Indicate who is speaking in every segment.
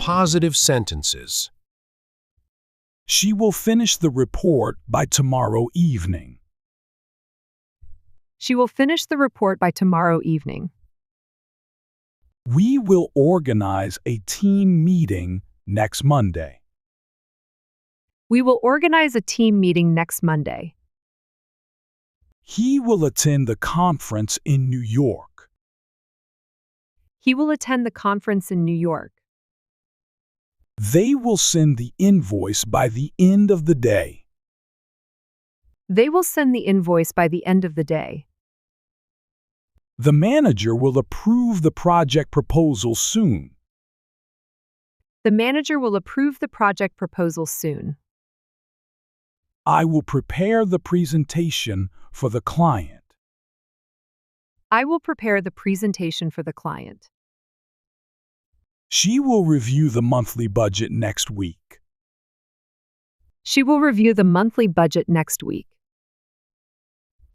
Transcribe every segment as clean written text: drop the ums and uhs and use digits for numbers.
Speaker 1: positive sentences.
Speaker 2: She will finish the report by tomorrow evening.
Speaker 3: She will finish the report by tomorrow evening.
Speaker 2: We will organize a team meeting next Monday.
Speaker 3: We will organize a team meeting next Monday.
Speaker 2: He will attend the conference in New York.
Speaker 3: He will attend the conference in New York.
Speaker 2: They will send the invoice by the end of the day.
Speaker 3: They will send the invoice by the end of the day.
Speaker 2: The manager will approve the project proposal soon.
Speaker 3: The manager will approve the project proposal soon.
Speaker 2: I will prepare the presentation for the client.
Speaker 3: I will prepare the presentation for the client.
Speaker 2: She will review the monthly budget next week.
Speaker 3: She will review the monthly budget next week.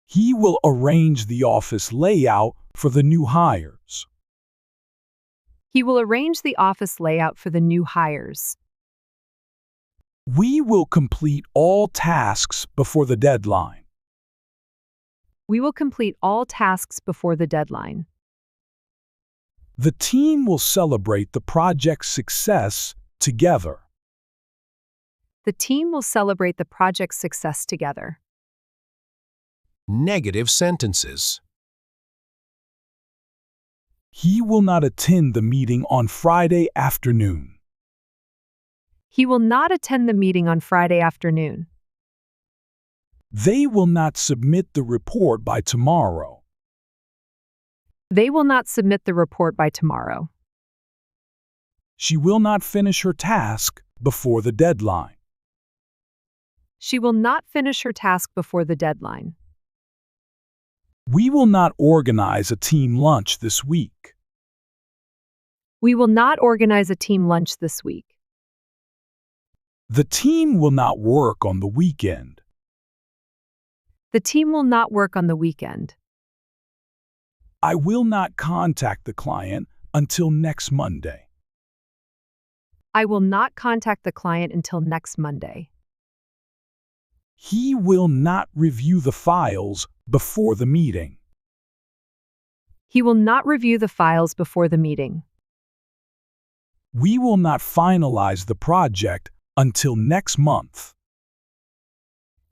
Speaker 2: He will arrange the office layout for the new hires.
Speaker 3: He will arrange the office layout for the new hires.
Speaker 2: We will complete all tasks before the deadline.
Speaker 3: We will complete all tasks before the deadline.
Speaker 2: The team will celebrate the project's success together.
Speaker 3: The team will celebrate the project's success together.
Speaker 1: Negative sentences.
Speaker 2: He will not attend the meeting on Friday afternoon.
Speaker 3: He will not attend the meeting on Friday afternoon.
Speaker 2: They will not submit the report by tomorrow.
Speaker 3: They will not submit the report by tomorrow.
Speaker 2: She will not finish her task before the deadline.
Speaker 3: She will not finish her task before the deadline.
Speaker 2: We will not organize a team lunch this week.
Speaker 3: We will not organize a team lunch this week.
Speaker 2: The team will not work on the weekend.
Speaker 3: The team will not work on the weekend.
Speaker 2: I will not contact the client until next Monday.
Speaker 3: I will not contact the client until next Monday.
Speaker 2: He will not review the files before the meeting.
Speaker 3: He will not review the files before the meeting.
Speaker 2: We will not finalize the project until next month.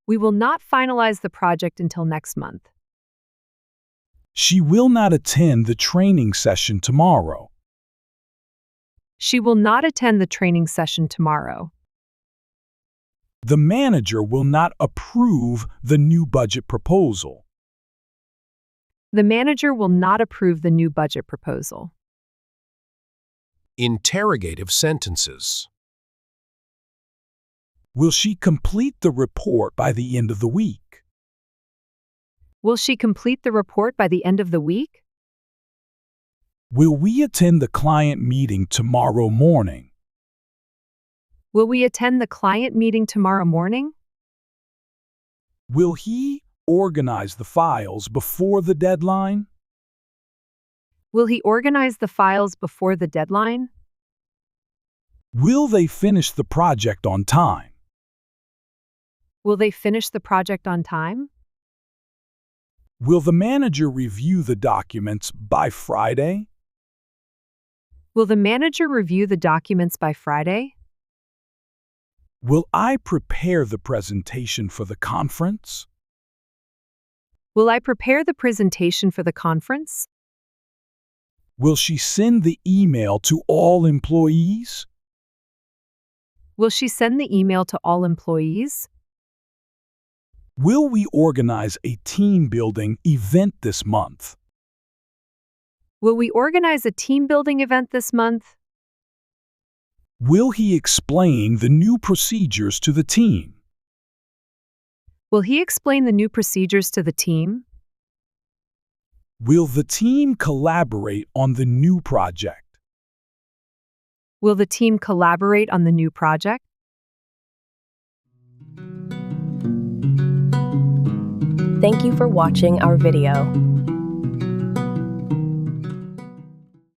Speaker 3: We will not finalize the project until next month.
Speaker 2: She will not attend the training session tomorrow.
Speaker 3: She will not attend the training session tomorrow.
Speaker 2: The manager will not approve the new budget proposal.
Speaker 3: The manager will not approve the new budget proposal.
Speaker 1: Interrogative sentences.
Speaker 2: Will she complete the report by the end of the week?
Speaker 3: Will she complete the report by the end of the week?
Speaker 2: Will we attend the client meeting tomorrow morning?
Speaker 3: Will we attend the client meeting tomorrow morning?
Speaker 2: Will he organize the files before the deadline?
Speaker 3: Will he organize the files before the deadline?
Speaker 2: Will they finish the project on time?
Speaker 3: Will they finish the project on time?
Speaker 2: Will the manager review the documents by Friday?
Speaker 3: Will the manager review the documents by Friday?
Speaker 2: Will I prepare the presentation for the conference?
Speaker 3: Will I prepare the presentation for the conference?
Speaker 2: Will she send the email to all employees?
Speaker 3: Will she send the email to all employees?
Speaker 2: Will we organize a team building event this month?
Speaker 3: Will we organize a team building event this month?
Speaker 2: Will he explain the new procedures to the team?
Speaker 3: Will he explain the new procedures to the team?
Speaker 2: Will the team collaborate on the new project?
Speaker 3: Will the team collaborate on the new project?
Speaker 4: Thank you for watching our video.